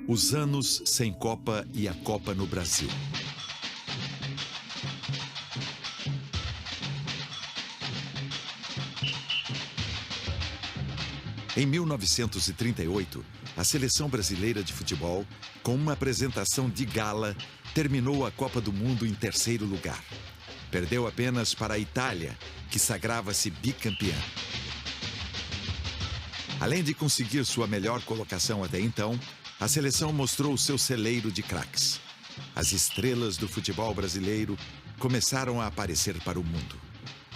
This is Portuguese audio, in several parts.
Os anos sem Copa e a Copa no Brasil. Em 1938, a seleção brasileira de futebol, com uma apresentação de gala, terminou a Copa do Mundo em terceiro lugar. Perdeu apenas para a Itália, que sagrava-se bicampeã. Além de conseguir sua melhor colocação até então, a seleção mostrou seu celeiro de craques. As estrelas do futebol brasileiro começaram a aparecer para o mundo.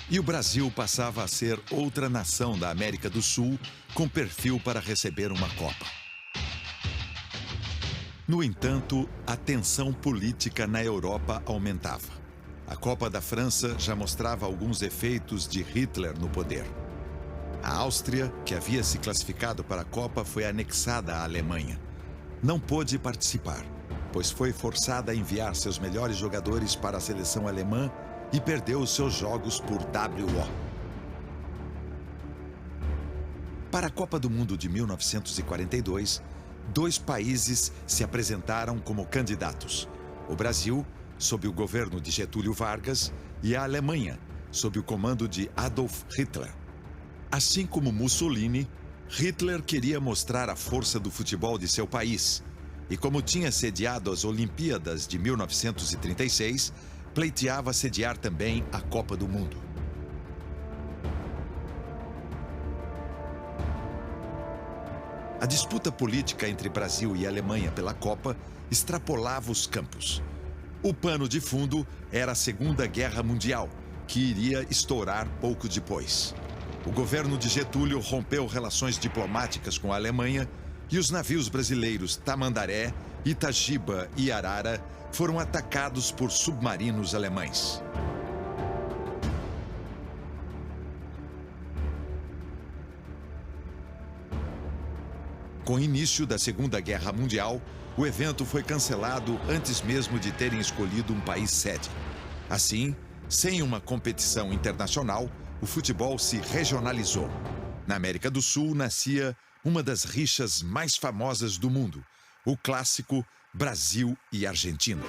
E o Brasil passava a ser outra nação da América do Sul com perfil para receber uma Copa. No entanto, a tensão política na Europa aumentava. A Copa da França já mostrava alguns efeitos de Hitler no poder. A Áustria, que havia se classificado para a Copa, foi anexada à Alemanha. Não pôde participar, pois foi forçada a enviar seus melhores jogadores para a seleção alemã e perdeu os seus jogos por WO. Para a Copa do Mundo de 1942, 2 países se apresentaram como candidatos: o Brasil, sob o governo de Getúlio Vargas, e a Alemanha, sob o comando de Adolf Hitler. Assim como Mussolini, Hitler queria mostrar a força do futebol de seu país e, como tinha sediado as Olimpíadas de 1936, pleiteava sediar também a Copa do Mundo. A disputa política entre Brasil e Alemanha pela Copa extrapolava os campos. O pano de fundo era a Segunda Guerra Mundial, que iria estourar pouco depois. O governo de Getúlio rompeu relações diplomáticas com a Alemanha e os navios brasileiros Tamandaré, Itagiba e Arara foram atacados por submarinos alemães. Com o início da Segunda Guerra Mundial, o evento foi cancelado antes mesmo de terem escolhido um país sede. Assim, sem uma competição internacional, o futebol se regionalizou. Na América do Sul nascia uma das rixas mais famosas do mundo, o clássico Brasil e Argentina.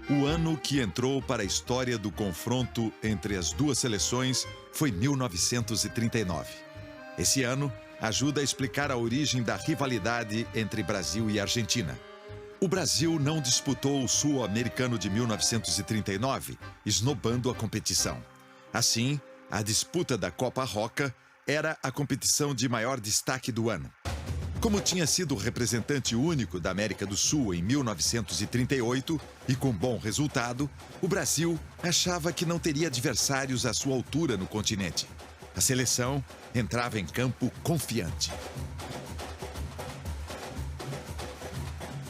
O ano que entrou para a história do confronto entre as duas seleções foi 1939. Esse ano ajuda a explicar a origem da rivalidade entre Brasil e Argentina. O Brasil não disputou o Sul-Americano de 1939, esnobando a competição. Assim, a disputa da Copa Roca era a competição de maior destaque do ano. Como tinha sido representante único da América do Sul em 1938 e com bom resultado, o Brasil achava que não teria adversários à sua altura no continente. A seleção entrava em campo confiante.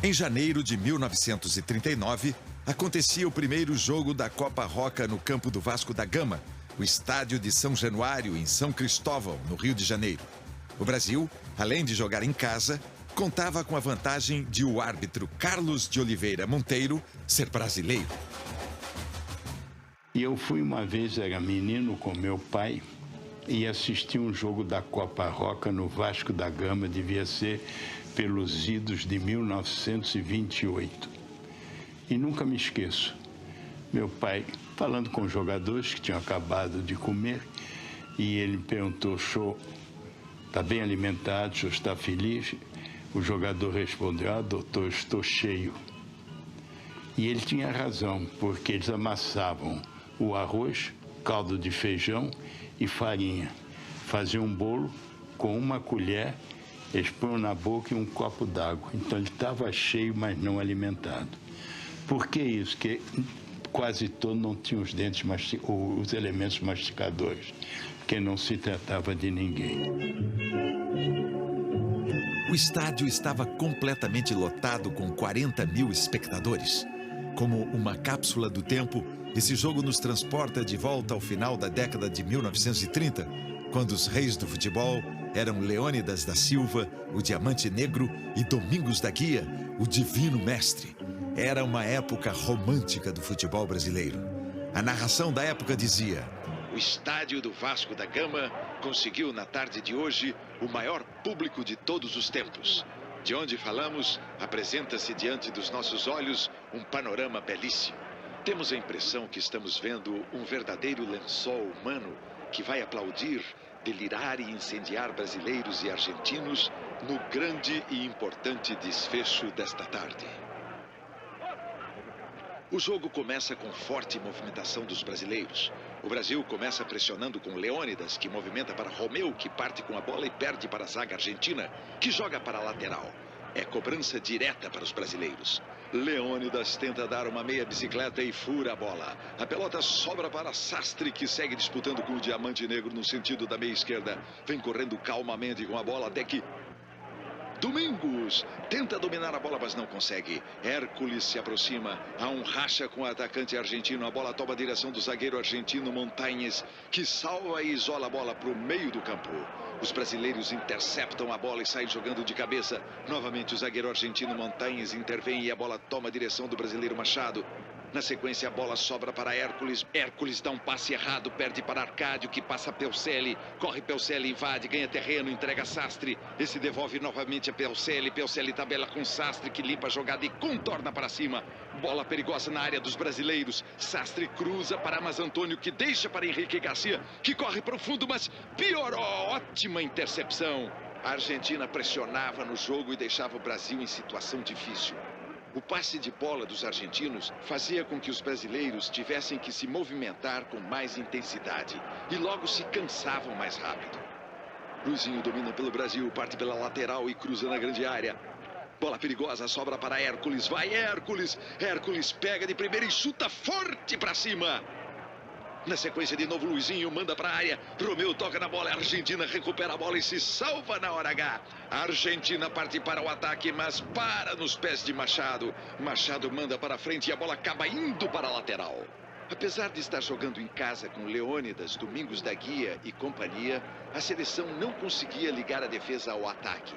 Em janeiro de 1939, acontecia o primeiro jogo da Copa Roca no campo do Vasco da Gama, o estádio de São Januário, em São Cristóvão, no Rio de Janeiro. O Brasil, além de jogar em casa, contava com a vantagem de o árbitro Carlos de Oliveira Monteiro ser brasileiro. E eu fui uma vez, era menino com meu pai, e assisti um jogo da Copa Roca no Vasco da Gama, devia ser pelos idos de 1928. E nunca me esqueço, meu pai falando com os jogadores que tinham acabado de comer, e ele perguntou: "Show, está bem alimentado, o senhor está feliz?" O jogador respondeu: "Ah, doutor, estou cheio." E ele tinha razão, porque eles amassavam o arroz, caldo de feijão e farinha. Faziam um bolo com uma colher, eles põem na boca e um copo d'água. Então ele estava cheio, mas não alimentado. Por que isso? Porque quase todo não tinha os dentes, os elementos masticadores, porque não se tratava de ninguém. O estádio estava completamente lotado com 40 mil espectadores. Como uma cápsula do tempo, esse jogo nos transporta de volta ao final da década de 1930, quando os reis do futebol eram Leônidas da Silva, o Diamante Negro, e Domingos da Guia, o Divino Mestre. Era uma época romântica do futebol brasileiro. A narração da época dizia: o estádio do Vasco da Gama conseguiu na tarde de hoje o maior público de todos os tempos. De onde falamos, apresenta-se diante dos nossos olhos um panorama belíssimo. Temos a impressão que estamos vendo um verdadeiro lençol humano que vai aplaudir, delirar e incendiar brasileiros e argentinos no grande e importante desfecho desta tarde. O jogo começa com forte movimentação dos brasileiros. O Brasil começa pressionando com Leônidas, que movimenta para Romeu, que parte com a bola e perde para a zaga argentina, que joga para a lateral. É cobrança direta para os brasileiros. Leônidas tenta dar uma meia bicicleta e fura a bola. A pelota sobra para Sastre, que segue disputando com o Diamante Negro no sentido da meia esquerda. Vem correndo calmamente com a bola até que Domingos tenta dominar a bola, mas não consegue. Hércules se aproxima. Há um racha com o atacante argentino. A bola toma a direção do zagueiro argentino Montañez, que salva e isola a bola para o meio do campo. Os brasileiros interceptam a bola e saem jogando de cabeça. Novamente o zagueiro argentino Montañez intervém e a bola toma a direção do brasileiro Machado. Na sequência, a bola sobra para Hércules. Hércules dá um passe errado, perde para Arcádio, que passa Pelcelli. Corre Pelcelli, invade, ganha terreno, entrega Sastre. Esse devolve novamente a Pelcelli. Pelcelli tabela com Sastre, que limpa a jogada e contorna para cima. Bola perigosa na área dos brasileiros. Sastre cruza para Mas Antônio, que deixa para Henrique Garcia, que corre para o fundo, mas piorou. Ótima intercepção. A Argentina pressionava no jogo e deixava o Brasil em situação difícil. O passe de bola dos argentinos fazia com que os brasileiros tivessem que se movimentar com mais intensidade e logo se cansavam mais rápido. Luizinho domina pelo Brasil, parte pela lateral e cruza na grande área. Bola perigosa, sobra para Hércules. Vai Hércules! Hércules pega de primeira e chuta forte para cima. Na sequência, de novo, Luizinho manda para a área. Romeu toca na bola, a Argentina recupera a bola e se salva na hora H. A Argentina parte para o ataque, mas para nos pés de Machado. Machado manda para frente e a bola acaba indo para a lateral. Apesar de estar jogando em casa com Leônidas, Domingos da Guia e companhia, a seleção não conseguia ligar a defesa ao ataque.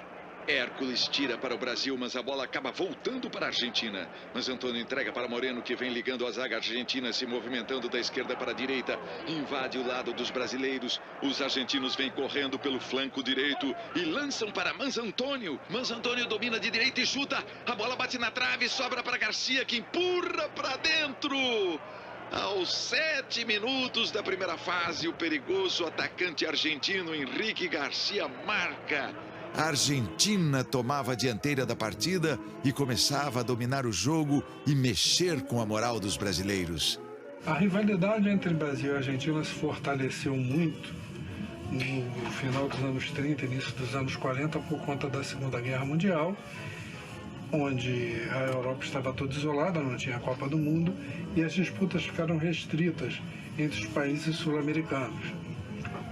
Hércules tira para o Brasil, mas a bola acaba voltando para a Argentina. Mas Antônio entrega para Moreno, que vem ligando a zaga argentina, se movimentando da esquerda para a direita. Invade o lado dos brasileiros. Os argentinos vêm correndo pelo flanco direito e lançam para Mas Antônio. Mas Antônio domina de direita e chuta. A bola bate na trave, sobra para Garcia, que empurra para dentro. Aos 7 minutos da primeira fase, o perigoso atacante argentino Henrique Garcia marca. A Argentina tomava a dianteira da partida e começava a dominar o jogo e mexer com a moral dos brasileiros. A rivalidade entre Brasil e Argentina se fortaleceu muito no final dos anos 30, início dos anos 40, por conta da Segunda Guerra Mundial, onde a Europa estava toda isolada, não tinha a Copa do Mundo, e as disputas ficaram restritas entre os países sul-americanos.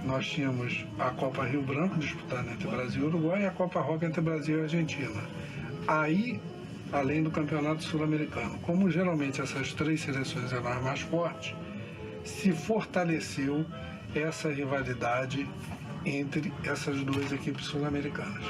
Nós tínhamos a Copa Rio Branco disputada entre Brasil e Uruguai e a Copa Roca entre Brasil e Argentina. Aí, além do Campeonato Sul-Americano, como geralmente essas três seleções eram as mais fortes, se fortaleceu essa rivalidade entre essas duas equipes sul-americanas.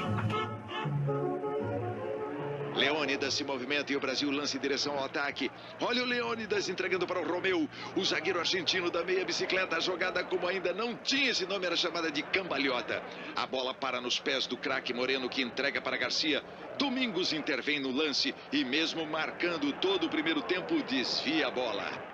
Leônidas se movimenta e o Brasil lança em direção ao ataque. Olha o Leônidas entregando para o Romeu. O zagueiro argentino da meia bicicleta. A jogada, como ainda não tinha esse nome, era chamada de cambalhota. A bola para nos pés do craque Moreno, que entrega para Garcia. Domingos intervém no lance e, mesmo marcando todo o primeiro tempo, desvia a bola.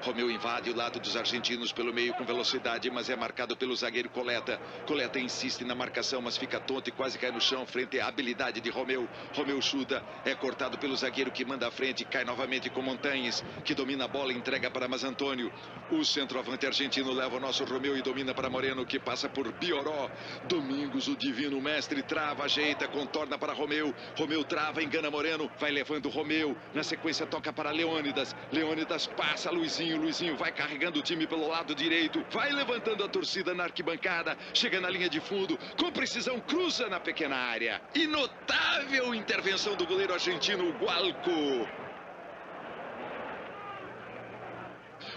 Romeu invade o lado dos argentinos pelo meio com velocidade, mas é marcado pelo zagueiro Coleta. Coleta insiste na marcação, mas fica tonto e quase cai no chão frente à habilidade de Romeu. Romeu chuta, é cortado pelo zagueiro que manda à frente, cai novamente com Montañez, que domina a bola e entrega para Mas Antônio. O centroavante argentino leva o nosso Romeu e domina para Moreno, que passa por Bioró. Domingos, o divino mestre, trava, ajeita, contorna para Romeu. Romeu trava, engana Moreno, vai levando Romeu. Na sequência toca para Leônidas. Leônidas passa, Luizinho vai carregando o time pelo lado direito, vai levantando a torcida na arquibancada, chega na linha de fundo, com precisão cruza na pequena área. E notável intervenção do goleiro argentino Gualco.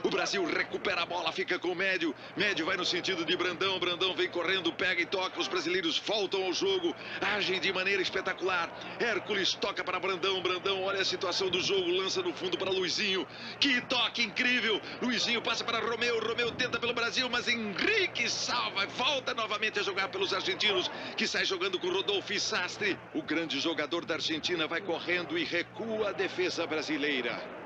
O Brasil recupera a bola, fica com o Médio. Médio vai no sentido de Brandão. Brandão vem correndo, pega e toca. Os brasileiros voltam ao jogo, agem de maneira espetacular. Hércules toca para Brandão. Brandão olha a situação do jogo, lança no fundo para Luizinho. Que toque incrível! Luizinho passa para Romeu. Romeu tenta pelo Brasil, mas Henrique salva. Volta novamente a jogar pelos argentinos, que sai jogando com Rodolfo e Sastre. O grande jogador da Argentina vai correndo e recua a defesa brasileira.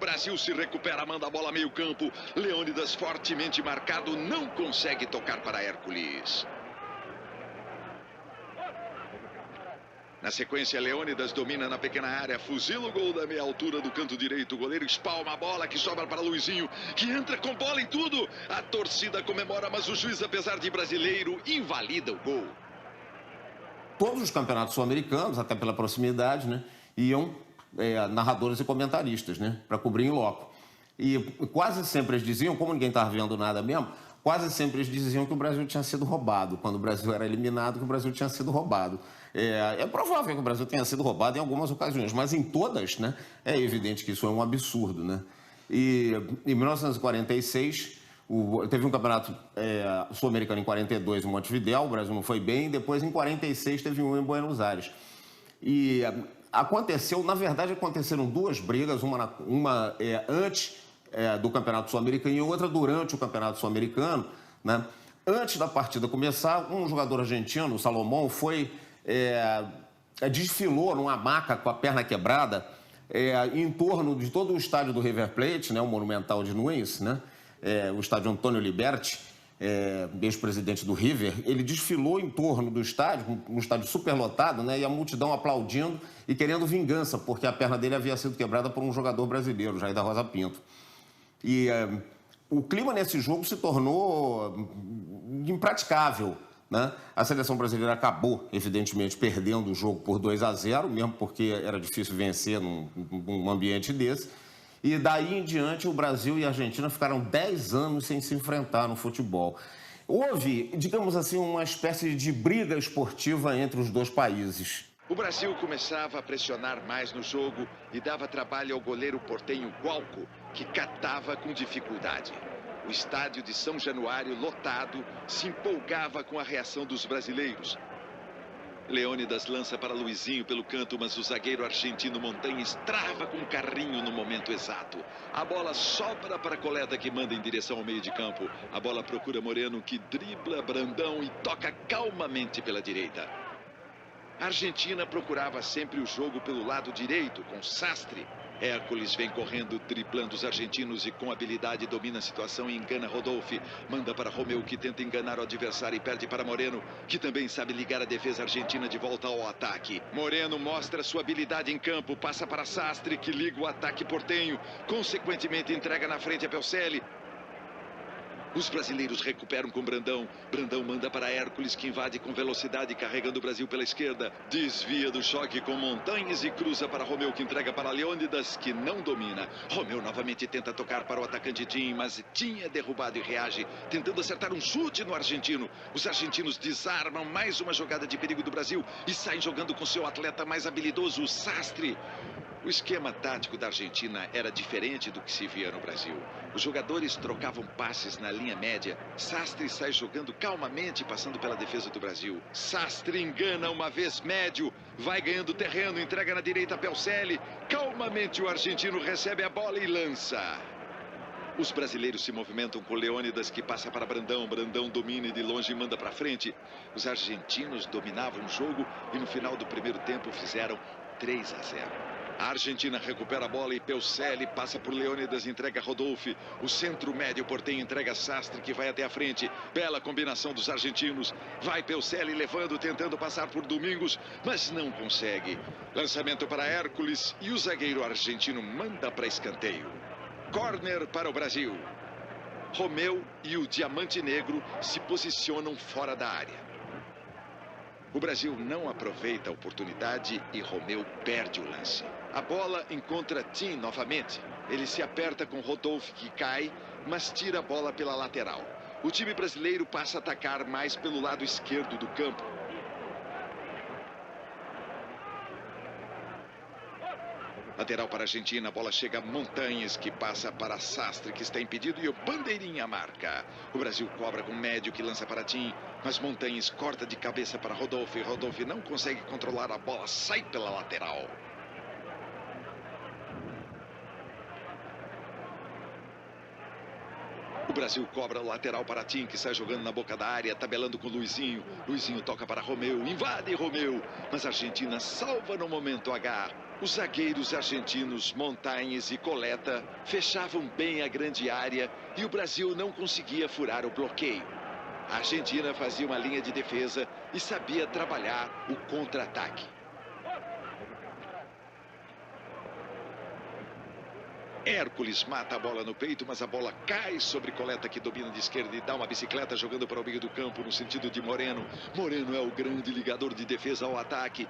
Brasil se recupera, manda a bola meio campo. Leônidas, fortemente marcado, não consegue tocar para Hércules. Na sequência, Leônidas domina na pequena área, fuzila o gol da meia altura do canto direito. O goleiro espalma a bola que sobra para Luizinho, que entra com bola e tudo. A torcida comemora, mas o juiz, apesar de brasileiro, invalida o gol. Todos os campeonatos sul-americanos, até pela proximidade, né, iam narradores e comentaristas, né, para cobrir em loco. E quase sempre eles diziam, como ninguém estava vendo nada mesmo, quase sempre eles diziam que o Brasil tinha sido roubado. Quando o Brasil era eliminado, que o Brasil tinha sido roubado. É provável que o Brasil tenha sido roubado em algumas ocasiões, mas em todas, né, é evidente que isso é um absurdo, né? E em 1946, teve um campeonato sul-americano em 42 em Montevidéu, o Brasil não foi bem. Depois, em 46, teve um em Buenos Aires. E na verdade, aconteceram duas brigas, uma antes do Campeonato Sul-Americano e outra durante o Campeonato Sul-Americano, né? Antes da partida começar, um jogador argentino, o Salomão, desfilou numa maca com a perna quebrada em torno de todo o estádio do River Plate, né, o Monumental de Nunes, né, o estádio Antônio Liberti, ex-presidente do River. Ele desfilou em torno do estádio, um estádio superlotado, né, e a multidão aplaudindo e querendo vingança, porque a perna dele havia sido quebrada por um jogador brasileiro, Jair da Rosa Pinto. E o clima nesse jogo se tornou impraticável, né? A seleção brasileira acabou, evidentemente, perdendo o jogo por 2-0, mesmo porque era difícil vencer num ambiente desse. E daí em diante, o Brasil e a Argentina ficaram 10 anos sem se enfrentar no futebol. Houve, digamos assim, uma espécie de briga esportiva entre os dois países. O Brasil começava a pressionar mais no jogo e dava trabalho ao goleiro portenho Gualco, que catava com dificuldade. O estádio de São Januário, lotado, se empolgava com a reação dos brasileiros. Leônidas lança para Luizinho pelo canto, mas o zagueiro argentino Montanhas trava com um carrinho no momento exato. A bola sobra para a coleta, que manda em direção ao meio de campo. A bola procura Moreno, que dribla Brandão e toca calmamente pela direita. A Argentina procurava sempre o jogo pelo lado direito, com Sastre. Hércules vem correndo, driblando os argentinos e com habilidade domina a situação e engana Rodolfo. Manda para Romeu, que tenta enganar o adversário e perde para Moreno, que também sabe ligar a defesa argentina de volta ao ataque. Moreno mostra sua habilidade em campo, passa para Sastre, que liga o ataque portenho. Consequentemente, entrega na frente a Pelcelli. Os brasileiros recuperam com Brandão. Brandão manda para Hércules, que invade com velocidade, carregando o Brasil pela esquerda. Desvia do choque com Montanhas e cruza para Romeu, que entrega para Leônidas, que não domina. Romeu novamente tenta tocar para o atacante Tim, mas Tim é derrubado e reage, tentando acertar um chute no argentino. Os argentinos desarmam mais uma jogada de perigo do Brasil e saem jogando com seu atleta mais habilidoso, o Sastre. O esquema tático da Argentina era diferente do que se via no Brasil. Os jogadores trocavam passes na linha média. Sastre sai jogando calmamente, passando pela defesa do Brasil. Sastre engana uma vez Médio. Vai ganhando terreno, entrega na direita a Pelcelli. Calmamente o argentino recebe a bola e lança. Os brasileiros se movimentam com Leônidas, que passa para Brandão. Brandão domina e de longe manda para frente. Os argentinos dominavam o jogo e no final do primeiro tempo fizeram 3-0. A Argentina recupera a bola e Pelcelli passa por Leônidas e entrega a Rodolfo. O centro médio portenho entrega a Sastre, que vai até a frente. Bela combinação dos argentinos. Vai Pelcelli levando, tentando passar por Domingos, mas não consegue. Lançamento para Hércules e o zagueiro argentino manda para escanteio. Corner para o Brasil. Romeu e o Diamante Negro se posicionam fora da área. O Brasil não aproveita a oportunidade e Romeu perde o lance. A bola encontra Tim novamente. Ele se aperta com Rodolfo, que cai, mas tira a bola pela lateral. O time brasileiro passa a atacar mais pelo lado esquerdo do campo. Lateral para a Argentina, a bola chega a Montanhas, que passa para Sastre, que está impedido, e o Bandeirinha marca. O Brasil cobra com Médio, que lança para Tim, mas Montanhas corta de cabeça para Rodolfo, e Rodolfo não consegue controlar a bola, sai pela lateral. O Brasil cobra o lateral para Tim, que sai jogando na boca da área, tabelando com Luizinho. Luizinho toca para Romeu, invade Romeu, mas a Argentina salva no momento H. Os zagueiros argentinos Montanhas e Coleta fechavam bem a grande área e o Brasil não conseguia furar o bloqueio. A Argentina fazia uma linha de defesa e sabia trabalhar o contra-ataque. Hércules mata a bola no peito, mas a bola cai sobre Coleta, que domina de esquerda e dá uma bicicleta jogando para o meio do campo no sentido de Moreno. Moreno é o grande ligador de defesa ao ataque.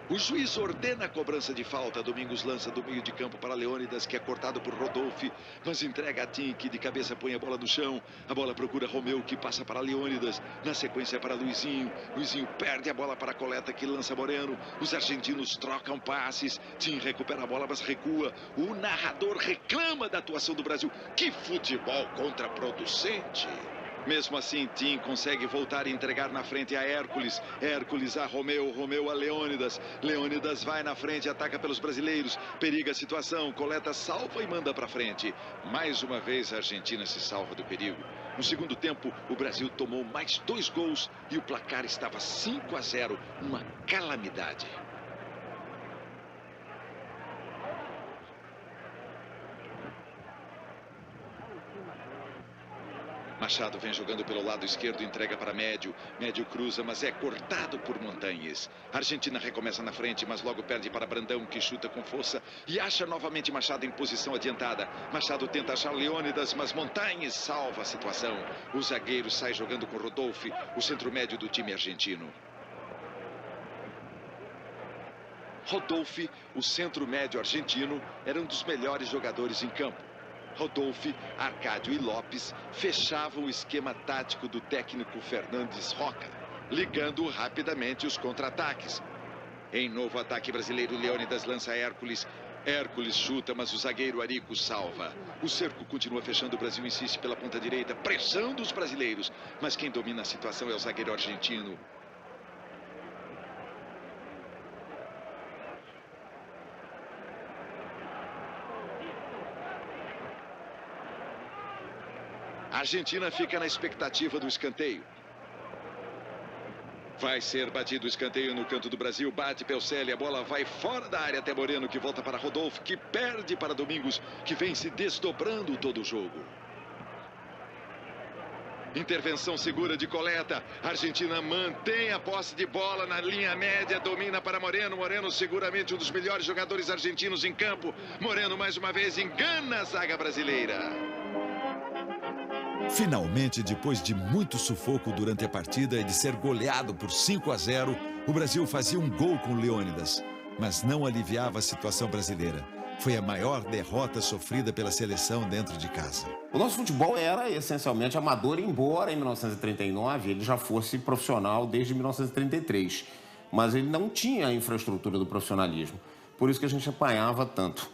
O juiz ordena a cobrança de falta. Domingos lança do meio de campo para Leônidas, que é cortado por Rodolfo, mas entrega a Tim, que de cabeça põe a bola no chão. A bola procura Romeu, que passa para Leônidas. Na sequência para Luizinho. Luizinho perde a bola para Coleta, que lança Moreno. Os argentinos trocam passes. Tim recupera a bola, mas recua. O narrador reclama da atuação do Brasil. Que futebol contraproducente! Mesmo assim, Tim consegue voltar e entregar na frente a Hércules. Hércules a Romeu, Romeu a Leônidas. Leônidas vai na frente, ataca pelos brasileiros. Periga a situação, Coleta salva e manda para frente. Mais uma vez a Argentina se salva do perigo. No segundo tempo, o Brasil tomou mais 2 gols e o placar estava 5-0. Uma calamidade. Machado vem jogando pelo lado esquerdo, entrega para Médio. Médio cruza, mas é cortado por Montanhas. A Argentina recomeça na frente, mas logo perde para Brandão, que chuta com força e acha novamente Machado em posição adiantada. Machado tenta achar Leônidas, mas Montanhas salva a situação. O zagueiro sai jogando com Rodolfo, o centro médio do time argentino. Rodolfo, o centro médio argentino, era um dos melhores jogadores em campo. Rodolfo, Arcádio e Lopes fechavam o esquema tático do técnico Fernandes Roca, ligando rapidamente os contra-ataques. Em novo ataque brasileiro, Leônidas lança Hércules. Hércules chuta, mas o zagueiro Arico salva. O cerco continua fechando, o Brasil insiste pela ponta direita, pressão dos brasileiros. Mas quem domina a situação é o zagueiro argentino. A Argentina fica na expectativa do escanteio. Vai ser batido o escanteio no canto do Brasil. Bate Pelcelli, a bola vai fora da área até Moreno, que volta para Rodolfo, que perde para Domingos, que vem se desdobrando todo o jogo. Intervenção segura de Coleta. A Argentina mantém a posse de bola na linha média, domina para Moreno. Moreno seguramente um dos melhores jogadores argentinos em campo. Moreno mais uma vez engana a zaga brasileira. Finalmente, depois de muito sufoco durante a partida e de ser goleado por 5-0, o Brasil fazia um gol com Leônidas, mas não aliviava a situação brasileira. Foi a maior derrota sofrida pela seleção dentro de casa. O nosso futebol era essencialmente amador, embora em 1939 ele já fosse profissional desde 1933. Mas ele não tinha a infraestrutura do profissionalismo. Por isso que a gente apanhava tanto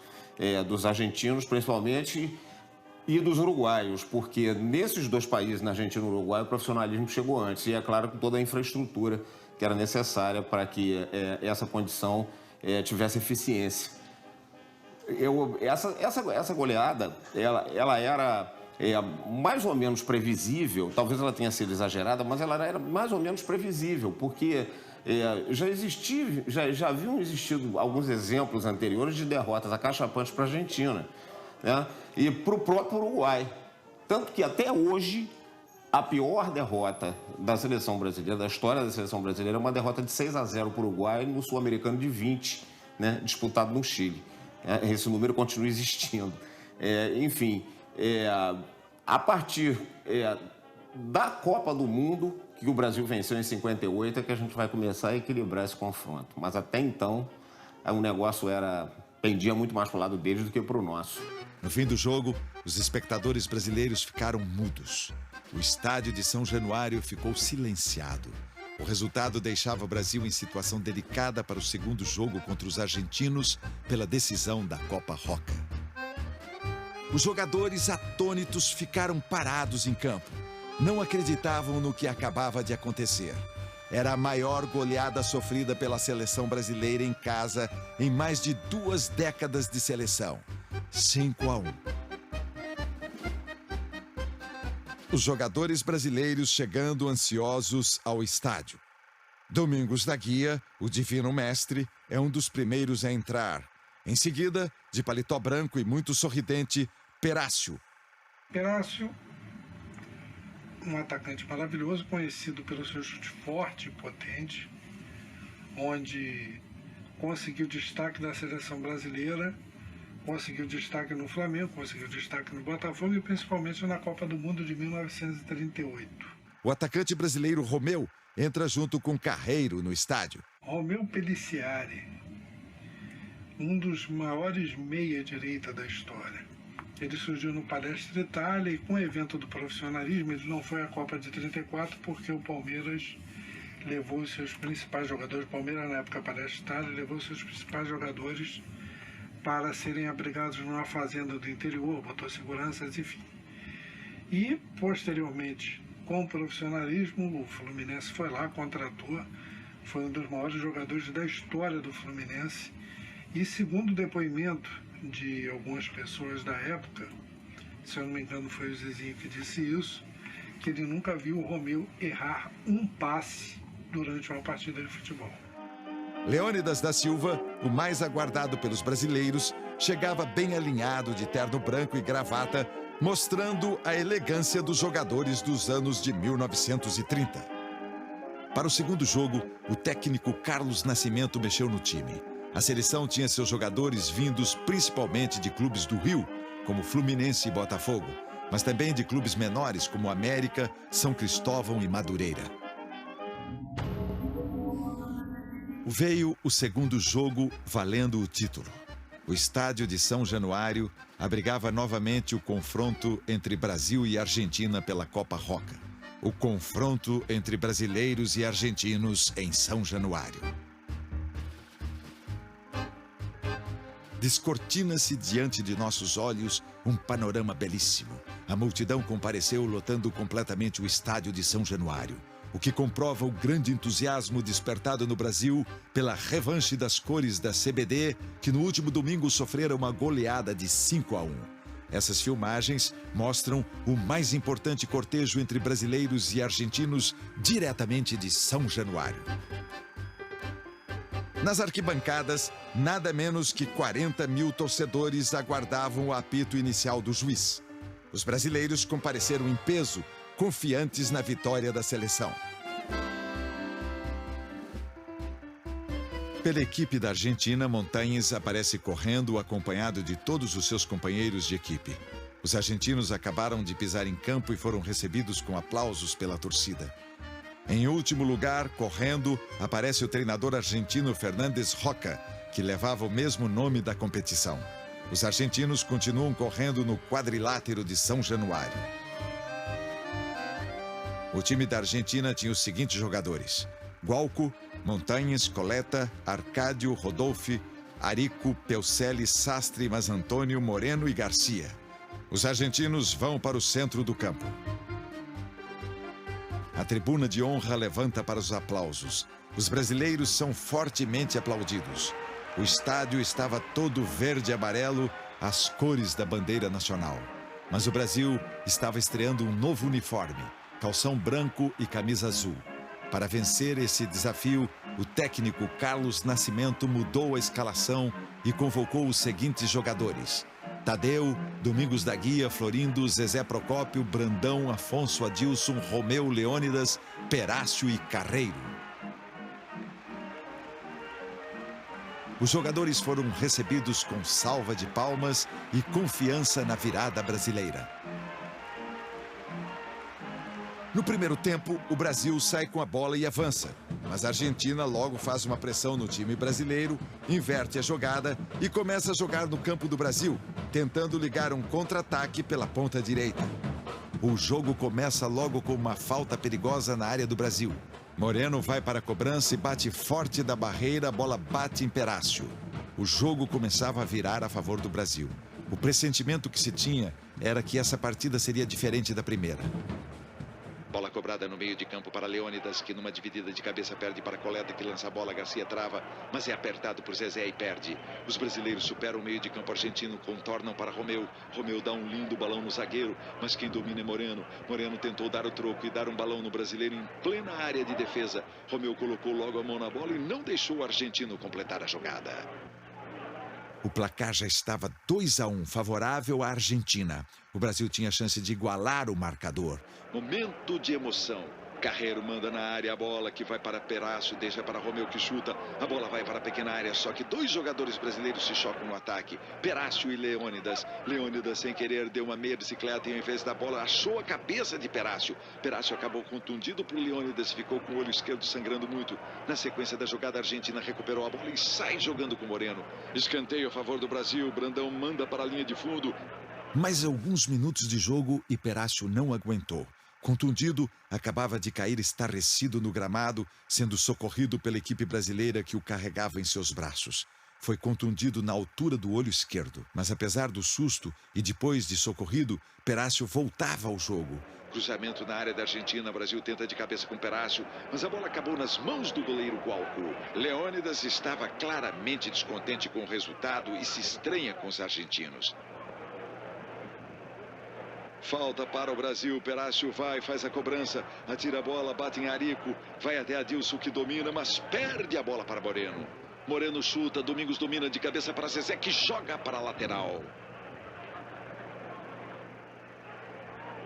dos argentinos, principalmente, e dos uruguaios, porque nesses 2 países, na Argentina e no Uruguai, o profissionalismo chegou antes. E é claro que toda a infraestrutura que era necessária para que essa condição tivesse eficiência. Essa goleada, ela era mais ou menos previsível, talvez ela tenha sido exagerada, mas ela era mais ou menos previsível, porque já haviam existido alguns exemplos anteriores de derrotas acachapantes para a Argentina, né? E para o próprio Uruguai. Tanto que até hoje a pior derrota da seleção brasileira, da história da seleção brasileira, é uma derrota de 6-0 para o Uruguai no Sul-Americano de 20, né, disputado no Chile. Esse número continua existindo. Enfim, a partir da Copa do Mundo, que o Brasil venceu em 58, é que a gente vai começar a equilibrar esse confronto. Mas até então, o negócio pendia muito mais para o lado deles do que para o nosso. No fim do jogo, os espectadores brasileiros ficaram mudos. O estádio de São Januário ficou silenciado. O resultado deixava o Brasil em situação delicada para o segundo jogo contra os argentinos pela decisão da Copa Roca. Os jogadores atônitos ficaram parados em campo. Não acreditavam no que acabava de acontecer. Era a maior goleada sofrida pela seleção brasileira em casa em mais de 2 décadas de seleção. 5-1. Os jogadores brasileiros chegando ansiosos ao estádio. Domingos da Guia, o divino mestre, é um dos primeiros a entrar. Em seguida, de paletó branco e muito sorridente, Perácio. Perácio, um atacante maravilhoso, conhecido pelo seu chute forte e potente, onde conseguiu destaque da seleção brasileira, conseguiu destaque no Flamengo, conseguiu destaque no Botafogo e principalmente na Copa do Mundo de 1938. O atacante brasileiro Romeu entra junto com Carreiro no estádio. Romeu Peliciari, um dos maiores meia-direita da história. Ele surgiu no Palestra Itália e com o evento do profissionalismo ele não foi à Copa de 34 porque o Palmeiras levou os seus principais jogadores, o Palmeiras na época Palestra Itália levou os seus principais jogadores para serem abrigados numa fazenda do interior, botou seguranças, enfim. E posteriormente, com o profissionalismo, o Fluminense foi lá, contratou, foi um dos maiores jogadores da história do Fluminense e segundo o depoimento de algumas pessoas da época, se eu não me engano foi o Zezinho que disse isso, que ele nunca viu o Romeu errar um passe durante uma partida de futebol. Leônidas da Silva, o mais aguardado pelos brasileiros, chegava bem alinhado de terno branco e gravata, mostrando a elegância dos jogadores dos anos de 1930. Para o segundo jogo, o técnico Carlos Nascimento mexeu no time. A seleção tinha seus jogadores vindos principalmente de clubes do Rio, como Fluminense e Botafogo, mas também de clubes menores como América, São Cristóvão e Madureira. Veio o segundo jogo valendo o título. O estádio de São Januário abrigava novamente o confronto entre Brasil e Argentina pela Copa Roca. O confronto entre brasileiros e argentinos em São Januário. Descortina-se diante de nossos olhos um panorama belíssimo. A multidão compareceu lotando completamente o estádio de São Januário, o que comprova o grande entusiasmo despertado no Brasil pela revanche das cores da CBD, que no último domingo sofrera uma goleada de 5-1. Essas filmagens mostram o mais importante cortejo entre brasileiros e argentinos diretamente de São Januário. Nas arquibancadas, nada menos que 40 mil torcedores aguardavam o apito inicial do juiz. Os brasileiros compareceram em peso, confiantes na vitória da seleção. Pela equipe da Argentina, Montañez aparece correndo acompanhado de todos os seus companheiros de equipe. Os argentinos acabaram de pisar em campo e foram recebidos com aplausos pela torcida. Em último lugar, correndo, aparece o treinador argentino Fernández Roca, que levava o mesmo nome da competição. Os argentinos continuam correndo no quadrilátero de São Januário. O time da Argentina tinha os seguintes jogadores: Gualco, Montañez, Coleta, Arcádio, Rodolfi, Arico, Peucelli, Sastre, Mazantônio, Moreno e Garcia. Os argentinos vão para o centro do campo. A tribuna de honra levanta para os aplausos. Os brasileiros são fortemente aplaudidos. O estádio estava todo verde e amarelo, as cores da bandeira nacional. Mas o Brasil estava estreando um novo uniforme, calção branco e camisa azul. Para vencer esse desafio, o técnico Carlos Nascimento mudou a escalação e convocou os seguintes jogadores: Tadeu, Domingos da Guia, Florindo, Zezé Procópio, Brandão, Afonso Adilson, Romeu, Leônidas, Perácio e Carreiro. Os jogadores foram recebidos com salva de palmas e confiança na virada brasileira. No primeiro tempo, o Brasil sai com a bola e avança, mas a Argentina logo faz uma pressão no time brasileiro, inverte a jogada e começa a jogar no campo do Brasil, tentando ligar um contra-ataque pela ponta direita. O jogo começa logo com uma falta perigosa na área do Brasil. Moreno vai para a cobrança e bate forte da barreira, a bola bate em Perácio. O jogo começava a virar a favor do Brasil. O pressentimento que se tinha era que essa partida seria diferente da primeira. Bola cobrada no meio de campo para Leônidas, que numa dividida de cabeça perde para Coleta, que lança a bola, Garcia trava, mas é apertado por Zezé e perde. Os brasileiros superam o meio de campo argentino, contornam para Romeu. Romeu dá um lindo balão no zagueiro, mas quem domina é Moreno. Moreno tentou dar o troco e dar um balão no brasileiro em plena área de defesa. Romeu colocou logo a mão na bola e não deixou o argentino completar a jogada. O placar já estava 2-1, favorável à Argentina. O Brasil tinha chance de igualar o marcador. Momento de emoção. Carreiro manda na área a bola, que vai para Perácio, deixa para Romeu, que chuta. A bola vai para a pequena área, só que dois jogadores brasileiros se chocam no ataque. Perácio e Leônidas. Leônidas, sem querer, deu uma meia bicicleta e, ao invés da bola, achou a cabeça de Perácio. Perácio acabou contundido por Leônidas, ficou com o olho esquerdo sangrando muito. Na sequência da jogada, a Argentina recuperou a bola e sai jogando com Moreno. Escanteio a favor do Brasil. Brandão manda para a linha de fundo. Mais alguns minutos de jogo e Perácio não aguentou. Contundido, acabava de cair estarrecido no gramado, sendo socorrido pela equipe brasileira que o carregava em seus braços. Foi contundido na altura do olho esquerdo, mas apesar do susto e depois de socorrido, Perácio voltava ao jogo. Cruzamento na área da Argentina, Brasil tenta de cabeça com Perácio, mas a bola acabou nas mãos do goleiro Gualco. Leônidas estava claramente descontente com o resultado e se estranha com os argentinos. Falta para o Brasil, Perácio vai, faz a cobrança, atira a bola, bate em Arico, vai até Adilson que domina, mas perde a bola para Moreno. Moreno chuta, Domingos domina de cabeça para Zezé, que joga para a lateral.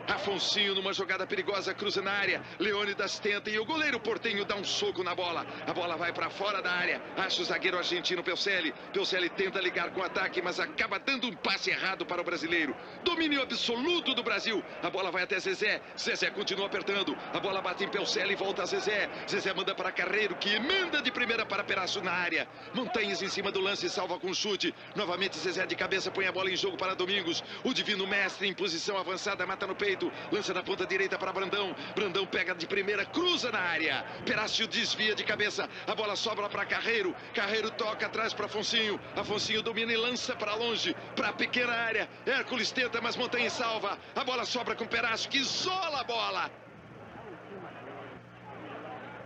Afonsinho numa jogada perigosa, cruza na área, Leônidas tenta e o goleiro Portenho dá um soco na bola. A bola vai para fora da área, acha o zagueiro argentino Pelselli. Pelselli tenta ligar com o ataque, mas acaba dando um passe errado para o brasileiro. Domínio absoluto do Brasil, a bola vai até Zezé. Zezé continua apertando, a bola bate em Pelselli e volta a Zezé. Zezé manda para Carreiro, que emenda de primeira para Perácio na área. Montanhas em cima do lance, salva com chute. Novamente Zezé de cabeça põe a bola em jogo para Domingos. O divino mestre em posição avançada, mata no peito. Lança na ponta direita para Brandão. Brandão pega de primeira, cruza na área. Perácio desvia de cabeça. A bola sobra para Carreiro. Carreiro toca atrás para Afonsinho. Afonsinho domina e lança para longe, para a pequena área. Hércules tenta, mas Montanha salva. A bola sobra com Perácio, que isola a bola.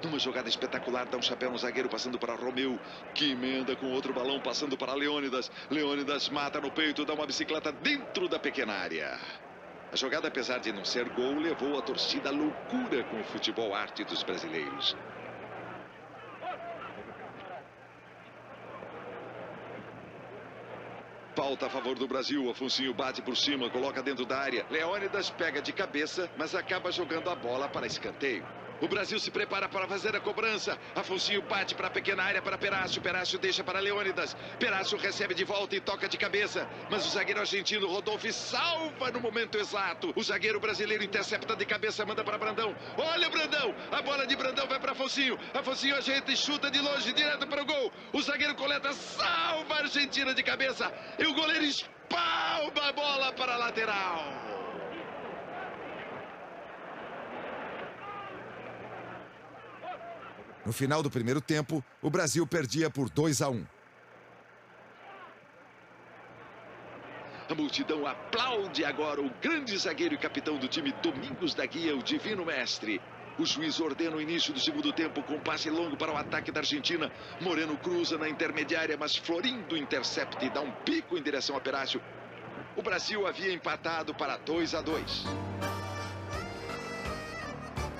Numa jogada espetacular, dá um chapéu no zagueiro, passando para Romeu, que emenda com outro balão, passando para Leônidas. Leônidas mata no peito, dá uma bicicleta dentro da pequena área. A jogada, apesar de não ser gol, levou a torcida à loucura com o futebol arte dos brasileiros. Falta a favor do Brasil, Afonsinho bate por cima, coloca dentro da área. Leônidas pega de cabeça, mas acaba jogando a bola para escanteio. O Brasil se prepara para fazer a cobrança. Afonsinho bate para a pequena área para Perácio. Perácio deixa para Leônidas. Perácio recebe de volta e toca de cabeça. Mas o zagueiro argentino Rodolfo salva no momento exato. O zagueiro brasileiro intercepta de cabeça, manda para Brandão. Olha o Brandão! A bola de Brandão vai para Afonsinho. Afonsinho ajeita e chuta de longe, direto para o gol. O zagueiro Coleta salva a Argentina de cabeça. E o goleiro espalma a bola para a lateral. No final do primeiro tempo, o Brasil perdia por 2-1. A multidão aplaude agora o grande zagueiro e capitão do time, Domingos da Guia, o divino mestre. O juiz ordena o início do segundo tempo com passe longo para o ataque da Argentina. Moreno cruza na intermediária, mas Florindo intercepta e dá um pico em direção a Perácio. O Brasil havia empatado para 2-2.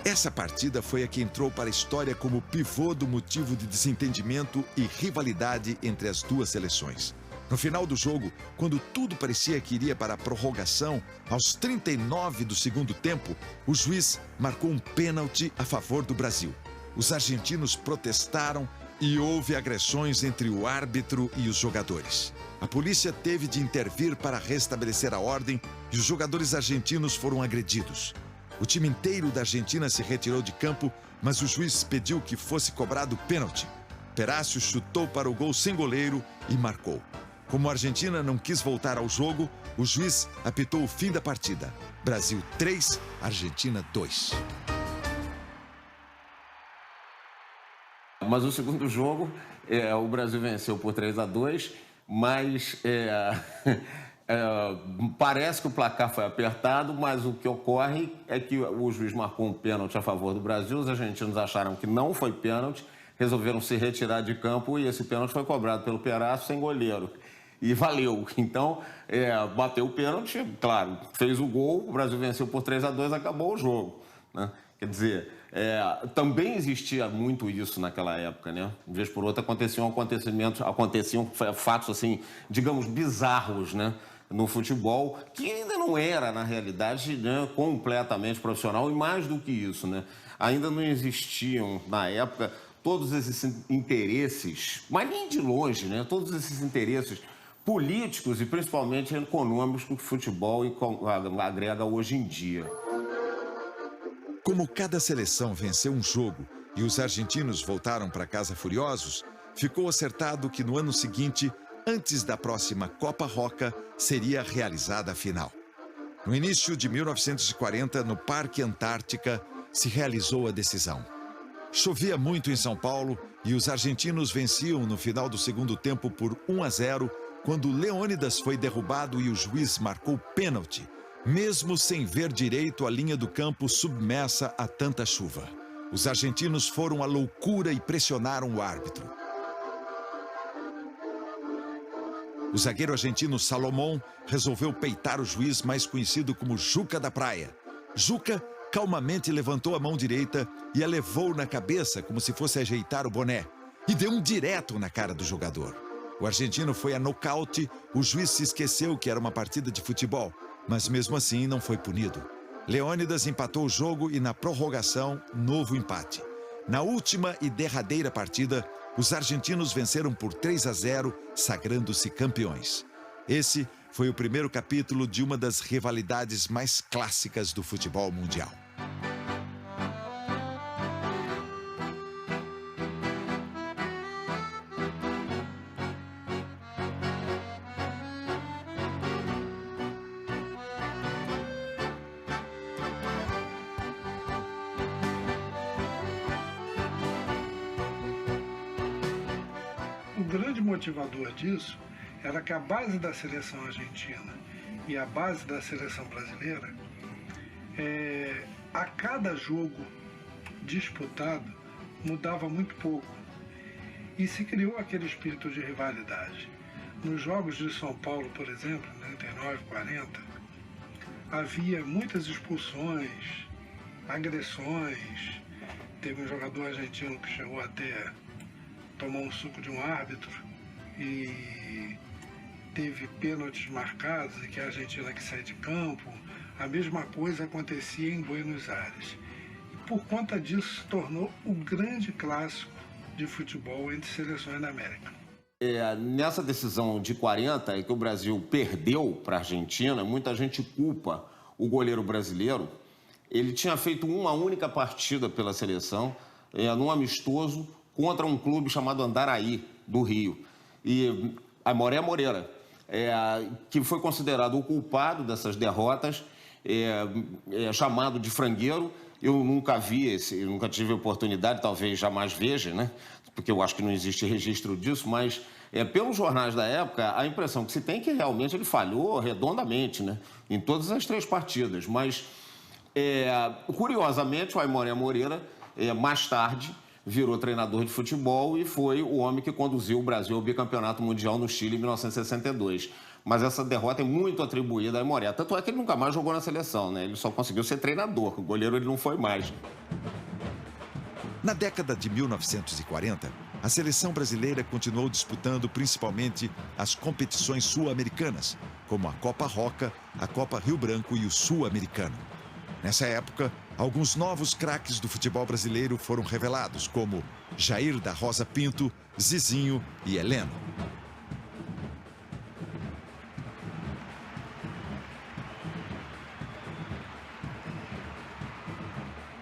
Essa partida foi a que entrou para a história como pivô do motivo de desentendimento e rivalidade entre as duas seleções. No final do jogo, quando tudo parecia que iria para a prorrogação, aos 39 do segundo tempo, o juiz marcou um pênalti a favor do Brasil. Os argentinos protestaram e houve agressões entre o árbitro e os jogadores. A polícia teve de intervir para restabelecer a ordem e os jogadores argentinos foram agredidos. O time inteiro da Argentina se retirou de campo, mas o juiz pediu que fosse cobrado pênalti. Perácio chutou para o gol sem goleiro e marcou. Como a Argentina não quis voltar ao jogo, o juiz apitou o fim da partida. Brasil 3, Argentina 2. Mas o segundo jogo, o Brasil venceu por 3-2, mas parece que o placar foi apertado, mas o que ocorre é que o juiz marcou um pênalti a favor do Brasil, os argentinos acharam que não foi pênalti, resolveram se retirar de campo e esse pênalti foi cobrado pelo Perazzo sem goleiro. E valeu. Então, bateu o pênalti, claro, fez o gol, o Brasil venceu por 3-2, acabou o jogo, né? Quer dizer, também existia muito isso naquela época, né? De vez por outra aconteciam fatos, assim, digamos, bizarros, né? No futebol, que ainda não era, na realidade, né, completamente profissional, e mais do que isso, né? Ainda não existiam, na época, todos esses interesses, mas nem de longe, né? Todos esses interesses políticos e principalmente econômicos que o futebol agrega hoje em dia. Como cada seleção venceu um jogo e os argentinos voltaram para casa furiosos, ficou acertado que no ano seguinte, antes da próxima Copa Roca, seria realizada a final. No início de 1940, no Parque Antártica, se realizou a decisão. Chovia muito em São Paulo e os argentinos venciam no final do segundo tempo por 1-0, quando Leônidas foi derrubado e o juiz marcou pênalti, mesmo sem ver direito a linha do campo submersa a tanta chuva. Os argentinos foram à loucura e pressionaram o árbitro. O zagueiro argentino Salomón resolveu peitar o juiz mais conhecido como Juca da Praia. Juca calmamente levantou a mão direita e a levou na cabeça como se fosse ajeitar o boné e deu um direto na cara do jogador. O argentino foi a nocaute, o juiz se esqueceu que era uma partida de futebol, mas mesmo assim não foi punido. Leônidas empatou o jogo e na prorrogação, novo empate. Na última e derradeira partida, os argentinos venceram por 3-0, sagrando-se campeões. Esse foi o primeiro capítulo de uma das rivalidades mais clássicas do futebol mundial. O grande motivador disso era que a base da seleção argentina e a base da seleção brasileira, a cada jogo disputado, mudava muito pouco. E se criou aquele espírito de rivalidade. Nos jogos de São Paulo, por exemplo, em 39, 40, havia muitas expulsões, agressões. Teve um jogador argentino que chegou até tomar um suco de um árbitro e teve pênaltis marcados e que a Argentina que sai de campo. A mesma coisa acontecia em Buenos Aires. E por conta disso se tornou o grande clássico de futebol entre seleções da América. Nessa decisão de 40, que o Brasil perdeu para a Argentina, muita gente culpa o goleiro brasileiro. Ele tinha feito uma única partida pela seleção, num amistoso, contra um clube chamado Andaraí, do Rio. E Aimoré Moreira, que foi considerado o culpado dessas derrotas, chamado de frangueiro. Eu nunca vi nunca tive oportunidade, talvez jamais veja, né? Porque eu acho que não existe registro disso, mas pelos jornais da época, a impressão que se tem é que realmente ele falhou redondamente, né? Em todas as 3 partidas. Mas, curiosamente, o Aimoré Moreira, mais tarde, virou treinador de futebol e foi o homem que conduziu o Brasil ao bicampeonato mundial no Chile em 1962. Mas essa derrota é muito atribuída a Aimoré. Tanto é que ele nunca mais jogou na seleção, né? Ele só conseguiu ser treinador. O goleiro ele não foi mais. Na década de 1940, a seleção brasileira continuou disputando principalmente as competições sul-americanas, como a Copa Roca, a Copa Rio Branco e o Sul-Americano. Nessa época, alguns novos craques do futebol brasileiro foram revelados, como Jair da Rosa Pinto, Zizinho e Heleno.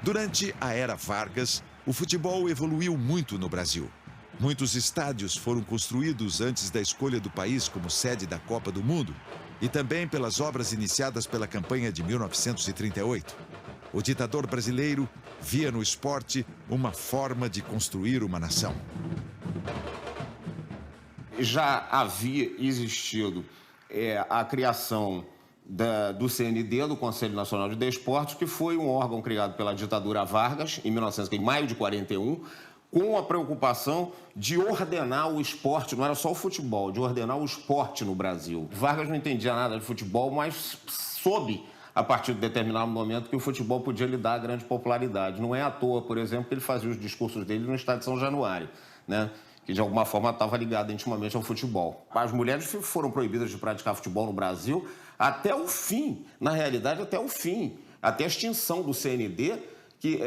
Durante a era Vargas, o futebol evoluiu muito no Brasil. Muitos estádios foram construídos antes da escolha do país como sede da Copa do Mundo e também pelas obras iniciadas pela campanha de 1938. O ditador brasileiro via no esporte uma forma de construir uma nação. Já havia existido a criação do CND, do Conselho Nacional de Desportos, que foi um órgão criado pela ditadura Vargas, em maio de 41, com a preocupação de ordenar o esporte, não era só o futebol, de ordenar o esporte no Brasil. Vargas não entendia nada de futebol, mas soube, a partir de determinado momento, que o futebol podia lhe dar grande popularidade. Não é à toa, por exemplo, que ele fazia os discursos dele no estádio de São Januário, né? Que de alguma forma estava ligado intimamente ao futebol. As mulheres foram proibidas de praticar futebol no Brasil até o fim, na realidade até o fim, até a extinção do CND, que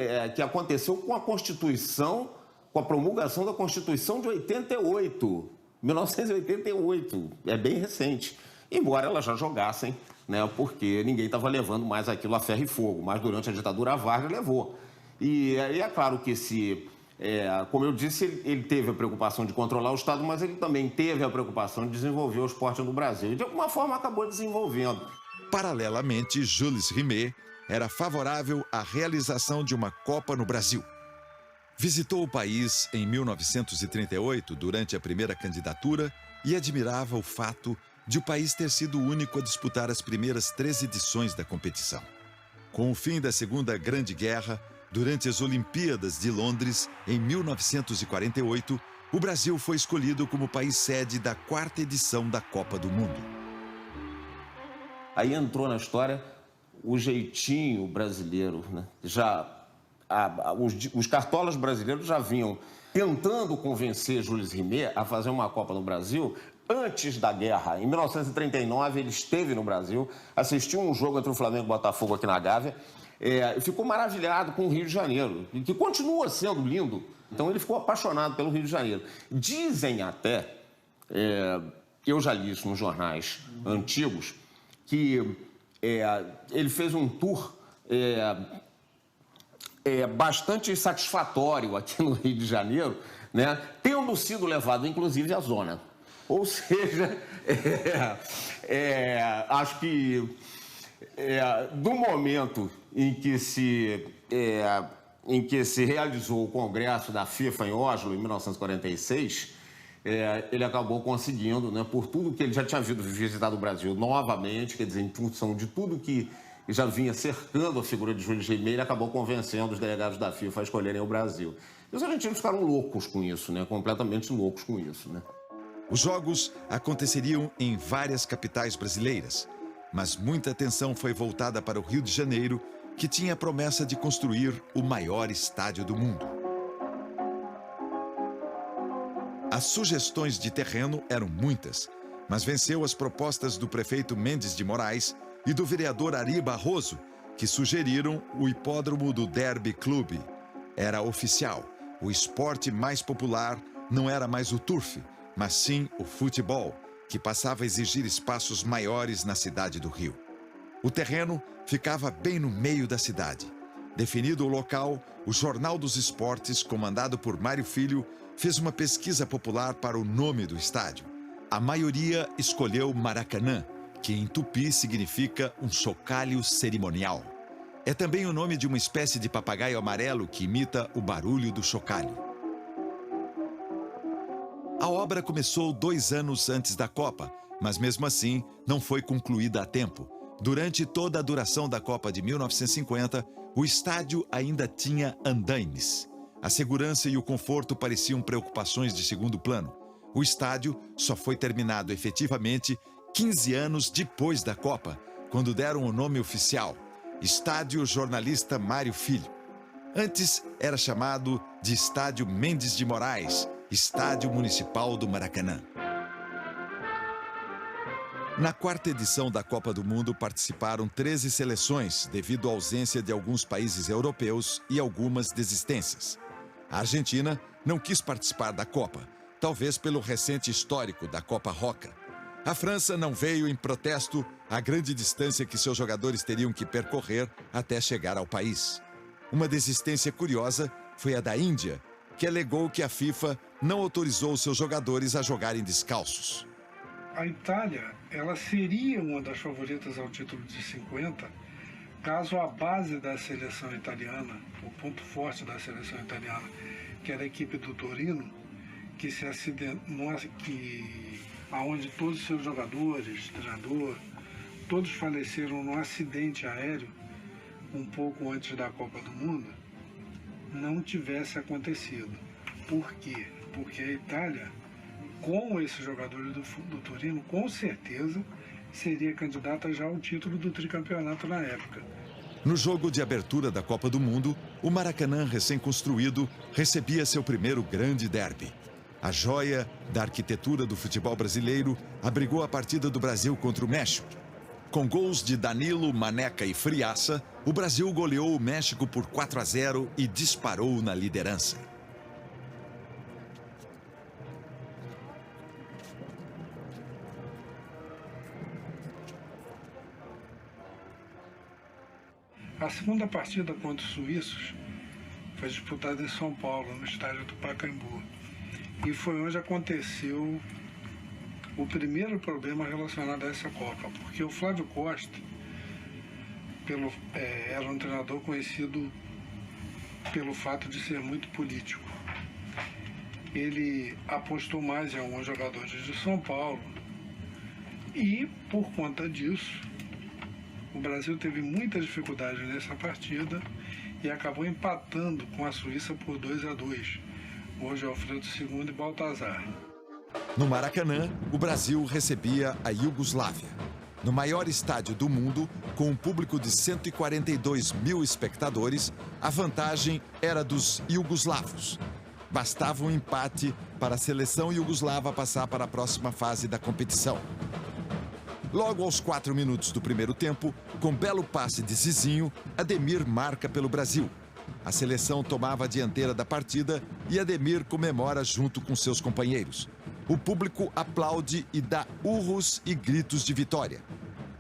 aconteceu com a Constituição, com a promulgação da Constituição de 1988, é bem recente, embora elas já jogassem, né, porque ninguém estava levando mais aquilo a ferro e fogo, mas durante a ditadura Vargas levou. E é claro que como eu disse, ele teve a preocupação de controlar o Estado, mas ele também teve a preocupação de desenvolver o esporte no Brasil. E de alguma forma acabou desenvolvendo. Paralelamente, Jules Rimet era favorável à realização de uma Copa no Brasil. Visitou o país em 1938, durante a primeira candidatura, e admirava o fato de o país ter sido o único a disputar as primeiras 3 edições da competição. Com o fim da Segunda Grande Guerra, durante as Olimpíadas de Londres, em 1948, o Brasil foi escolhido como país sede da 4ª edição da Copa do Mundo. Aí entrou na história o jeitinho brasileiro, né? Os cartolas brasileiros já vinham tentando convencer Jules Rimet a fazer uma Copa no Brasil antes da guerra. Em 1939, ele esteve no Brasil, assistiu um jogo entre o Flamengo e o Botafogo aqui na Gávea, ficou maravilhado com o Rio de Janeiro, que continua sendo lindo. Então ele ficou apaixonado pelo Rio de Janeiro. Dizem até, eu já li isso nos jornais antigos, que ele fez um tour bastante satisfatório aqui no Rio de Janeiro, né, tendo sido levado inclusive à zona. Ou seja, acho que do momento em que se realizou o Congresso da FIFA em Oslo, em 1946, ele acabou conseguindo, né, por tudo que ele já tinha visitado o Brasil novamente, quer dizer, em função de tudo que já vinha cercando a figura de Jules Rimet, ele acabou convencendo os delegados da FIFA a escolherem o Brasil. E os argentinos ficaram loucos com isso, né, completamente loucos com isso, né. Os jogos aconteceriam em várias capitais brasileiras, mas muita atenção foi voltada para o Rio de Janeiro, que tinha a promessa de construir o maior estádio do mundo. As sugestões de terreno eram muitas, mas venceu as propostas do prefeito Mendes de Moraes e do vereador Ari Barroso, que sugeriram o hipódromo do Derby Clube. Era oficial, o esporte mais popular não era mais o turf, mas sim o futebol, que passava a exigir espaços maiores na cidade do Rio. O terreno ficava bem no meio da cidade. Definido o local, o Jornal dos Esportes, comandado por Mário Filho, fez uma pesquisa popular para o nome do estádio. A maioria escolheu Maracanã, que em tupi significa um chocalho cerimonial. É também o nome de uma espécie de papagaio amarelo que imita o barulho do chocalho. A obra começou 2 anos antes da Copa, mas mesmo assim não foi concluída a tempo. Durante toda a duração da Copa de 1950, o estádio ainda tinha andaimes. A segurança e o conforto pareciam preocupações de segundo plano. O estádio só foi terminado efetivamente 15 anos depois da Copa, quando deram o nome oficial, Estádio Jornalista Mário Filho. Antes era chamado de Estádio Mendes de Moraes, Estádio Municipal do Maracanã. Na 4ª edição da Copa do Mundo participaram 13 seleções, devido à ausência de alguns países europeus e algumas desistências. A Argentina não quis participar da Copa, talvez pelo recente histórico da Copa Roca. A França não veio em protesto à grande distância que seus jogadores teriam que percorrer até chegar ao país. Uma desistência curiosa foi a da Índia, que alegou que a FIFA não autorizou seus jogadores a jogarem descalços. A Itália, ela seria uma das favoritas ao título de 50, Caso a base da seleção italiana, o ponto forte da seleção italiana, que era a equipe do Torino, que se acidentou, aonde todos os seus jogadores, treinador, todos faleceram num acidente aéreo um pouco antes da Copa do Mundo, não tivesse acontecido. Por quê? Porque a Itália, com esses jogadores do Torino, com certeza seria candidata já ao título do tricampeonato na época. No jogo de abertura da Copa do Mundo, o Maracanã, recém-construído, recebia seu primeiro grande derby. A joia da arquitetura do futebol brasileiro abrigou a partida do Brasil contra o México. Com gols de Danilo, Maneca e Friaça, o Brasil goleou o México por 4-0 e disparou na liderança. A segunda partida contra os suíços foi disputada em São Paulo, no estádio do Pacaembu. E foi onde aconteceu o primeiro problema relacionado a essa Copa, porque o Flávio Costa era um treinador conhecido pelo fato de ser muito político. Ele apostou mais em alguns jogadores de São Paulo e, por conta disso, o Brasil teve muita dificuldade nessa partida e acabou empatando com a Suíça por 2-2. Gols de Alfredo II e Baltazar. No Maracanã, o Brasil recebia a Iugoslávia. No maior estádio do mundo, com um público de 142 mil espectadores, a vantagem era dos iugoslavos. Bastava um empate para a seleção iugoslava passar para a próxima fase da competição. Logo aos 4 minutos do primeiro tempo, com belo passe de Zizinho, Ademir marca pelo Brasil. A seleção tomava a dianteira da partida e Ademir comemora junto com seus companheiros. O público aplaude e dá urros e gritos de vitória.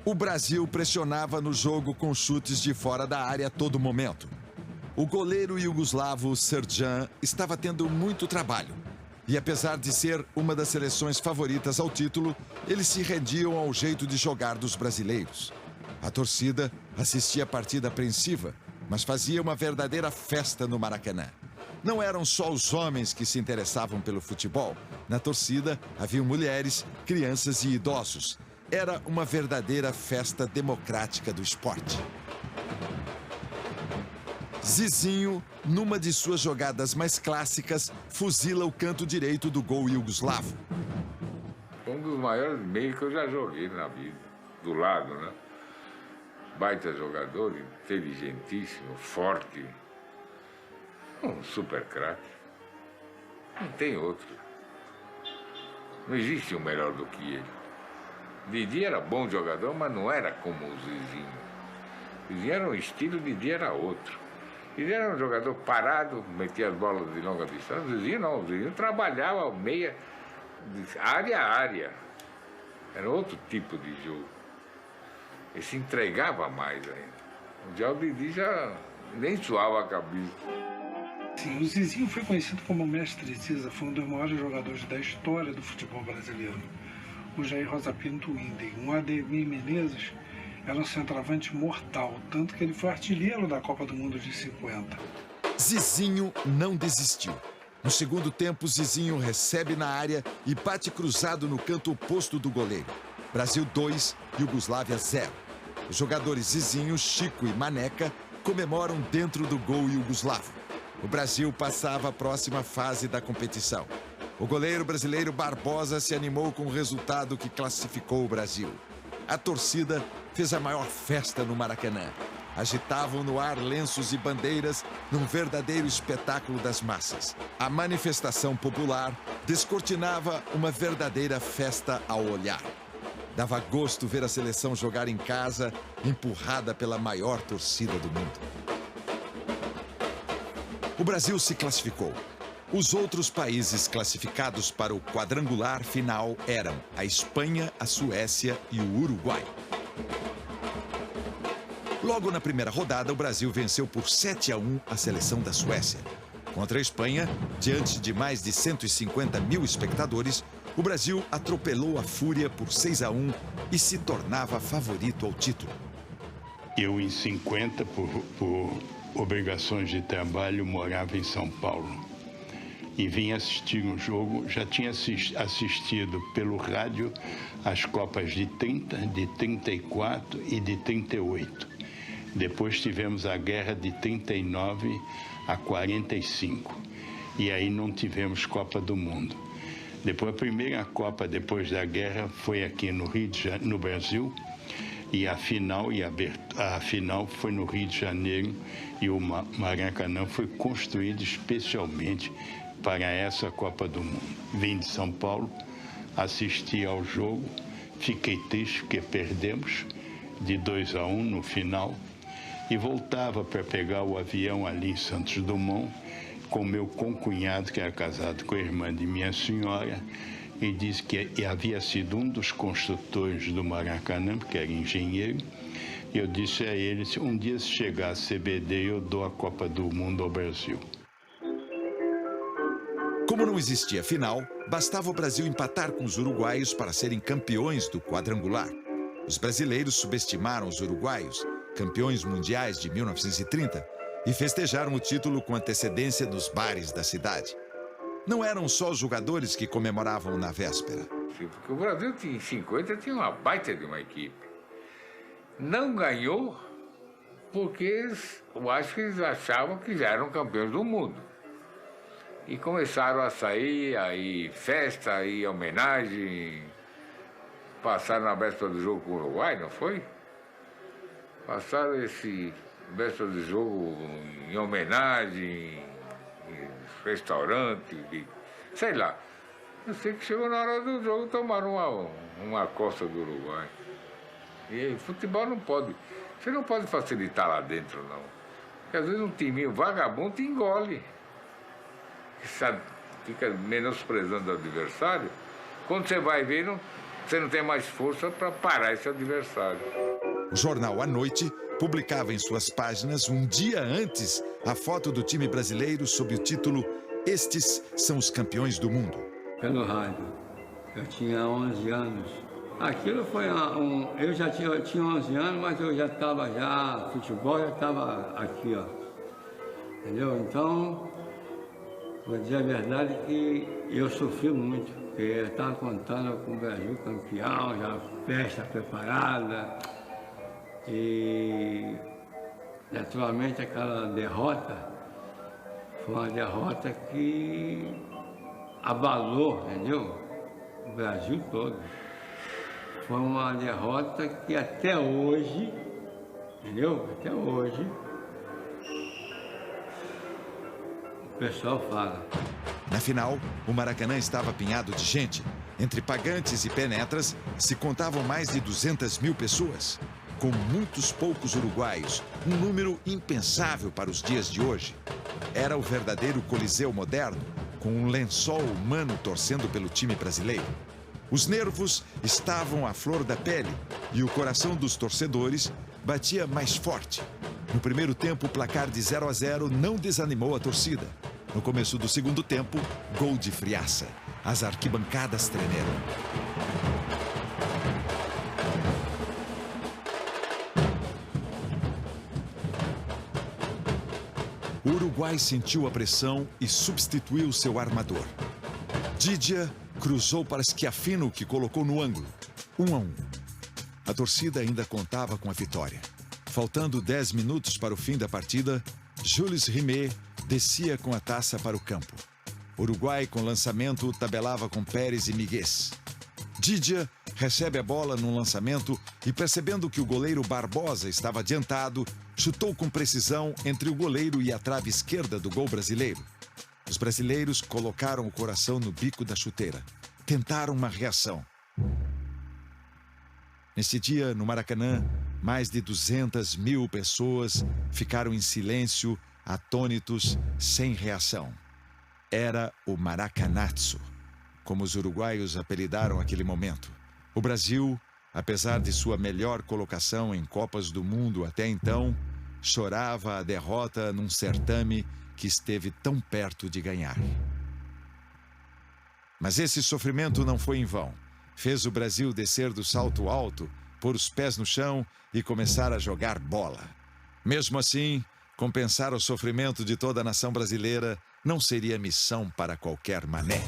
O Brasil pressionava no jogo com chutes de fora da área a todo momento. O goleiro iugoslavo Srđan estava tendo muito trabalho. E apesar de ser uma das seleções favoritas ao título, eles se rendiam ao jeito de jogar dos brasileiros. A torcida assistia a partida apreensiva, mas fazia uma verdadeira festa no Maracanã. Não eram só os homens que se interessavam pelo futebol. Na torcida haviam mulheres, crianças e idosos. Era uma verdadeira festa democrática do esporte. Zizinho, numa de suas jogadas mais clássicas, fuzila o canto direito do gol iugoslavo. Um dos maiores meios que eu já joguei na vida, do lado, né? Baita jogador, inteligentíssimo, forte, um super craque. Não tem outro. Não existe um melhor do que ele. Didi era bom jogador, mas não era como o Zizinho. O Zizinho era um estilo, Didi era outro. Ele era um jogador parado, metia as bolas de longa distância. O Zizinho não, o Zizinho trabalhava meia, área a área. Era outro tipo de jogo. Ele se entregava mais ainda. Já o Didi já nem suava a cabeça. Sim, o Zizinho foi conhecido como mestre Ziza, foi um dos maiores jogadores da história do futebol brasileiro. O Jair Rosa Pinto Inden, um Ademir Menezes, era um centroavante mortal, tanto que ele foi artilheiro da Copa do Mundo de 50. Zizinho não desistiu. No segundo tempo, Zizinho recebe na área e bate cruzado no canto oposto do goleiro. Brasil 2, Iugoslávia 0. Os jogadores Zizinho, Chico e Maneca comemoram dentro do gol iugoslavo. O Brasil passava a próxima fase da competição. O goleiro brasileiro Barbosa se animou com o resultado que classificou o Brasil. A torcida fez a maior festa no Maracanã. Agitavam no ar lenços e bandeiras num verdadeiro espetáculo das massas. A manifestação popular descortinava uma verdadeira festa ao olhar. Dava gosto ver a seleção jogar em casa, empurrada pela maior torcida do mundo. O Brasil se classificou. Os outros países classificados para o quadrangular final eram a Espanha, a Suécia e o Uruguai. Logo na primeira rodada, o Brasil venceu por 7-1 a seleção da Suécia. Contra a Espanha, diante de mais de 150 mil espectadores, o Brasil atropelou a Fúria por 6-1 e se tornava favorito ao título. Eu, em 50, por obrigações de trabalho, morava em São Paulo. E vim assistir um jogo, já tinha assistido pelo rádio as Copas de 30, de 34 e de 38. Depois tivemos a guerra de 39 a 45. E aí não tivemos Copa do Mundo. Depois, a primeira Copa depois da guerra foi aqui no no Brasil. E a final foi no Rio de Janeiro. E o Maracanã foi construído especialmente para essa Copa do Mundo. Vim de São Paulo, assisti ao jogo, fiquei triste porque perdemos de 2-1 no final e voltava para pegar o avião ali em Santos Dumont com meu concunhado, que era casado com a irmã de minha senhora, e disse que havia sido um dos construtores do Maracanã, porque era engenheiro. E eu disse a ele, um dia se chegar a CBD, eu dou a Copa do Mundo ao Brasil. Como não existia final, bastava o Brasil empatar com os uruguaios para serem campeões do quadrangular. Os brasileiros subestimaram os uruguaios, campeões mundiais de 1930, e festejaram o título com antecedência nos bares da cidade. Não eram só os jogadores que comemoravam na véspera. Porque o Brasil, em 50, tinha uma baita de uma equipe. Não ganhou porque eu acho que eles achavam que já eram campeões do mundo. E começaram a sair, aí festa, aí homenagem. Passaram na véspera do jogo com o Uruguai, não foi? Passaram esse véspera do jogo em homenagem, em restaurante, sei lá. Eu sei que chegou na hora do jogo, tomaram uma costa do Uruguai. E futebol não pode, você não pode facilitar lá dentro, não. Porque às vezes um timinho vagabundo te engole. Sabe, fica menosprezando o adversário. Quando você vai ver, você não tem mais força para parar esse adversário. O jornal À Noite publicava em suas páginas, um dia antes, a foto do time brasileiro sob o título "Estes são os campeões do mundo". Pelo rádio. Eu tinha 11 anos. Aquilo foi eu já tinha 11 anos, mas eu já estava futebol já estava aqui, ó. Entendeu? Então, vou dizer a verdade que eu sofri muito, porque eu estava contando com o Brasil campeão, já festa preparada. E, naturalmente, aquela derrota foi uma derrota que abalou, entendeu? O Brasil todo. Foi uma derrota que até hoje, entendeu? Até hoje, o pessoal fala. Na final, o Maracanã estava apinhado de gente. Entre pagantes e penetras, se contavam mais de 200 mil pessoas. Com muitos poucos uruguaios, um número impensável para os dias de hoje. Era o verdadeiro Coliseu moderno, com um lençol humano torcendo pelo time brasileiro. Os nervos estavam à flor da pele e o coração dos torcedores batia mais forte. No primeiro tempo, o placar de 0-0 não desanimou a torcida. No começo do segundo tempo, gol de Friaça. As arquibancadas tremeram. O Uruguai sentiu a pressão e substituiu seu armador. Didia cruzou para Schiaffino, que colocou no ângulo. 1-1. A torcida ainda contava com a vitória. Faltando 10 minutos para o fim da partida, Jules Rimet descia com a taça para o campo. O Uruguai, com lançamento, tabelava com Pérez e Miguez. Didia recebe a bola num lançamento e, percebendo que o goleiro Barbosa estava adiantado, chutou com precisão entre o goleiro e a trave esquerda do gol brasileiro. Os brasileiros colocaram o coração no bico da chuteira. Tentaram uma reação. Nesse dia, no Maracanã, mais de 200 mil pessoas ficaram em silêncio, atônitos, sem reação. Era o Maracanazo, como os uruguaios apelidaram aquele momento. O Brasil, apesar de sua melhor colocação em Copas do Mundo até então, chorava a derrota num certame que esteve tão perto de ganhar. Mas esse sofrimento não foi em vão. Fez o Brasil descer do salto alto pôr os pés no chão e começar a jogar bola. Mesmo assim, compensar o sofrimento de toda a nação brasileira não seria missão para qualquer Mané.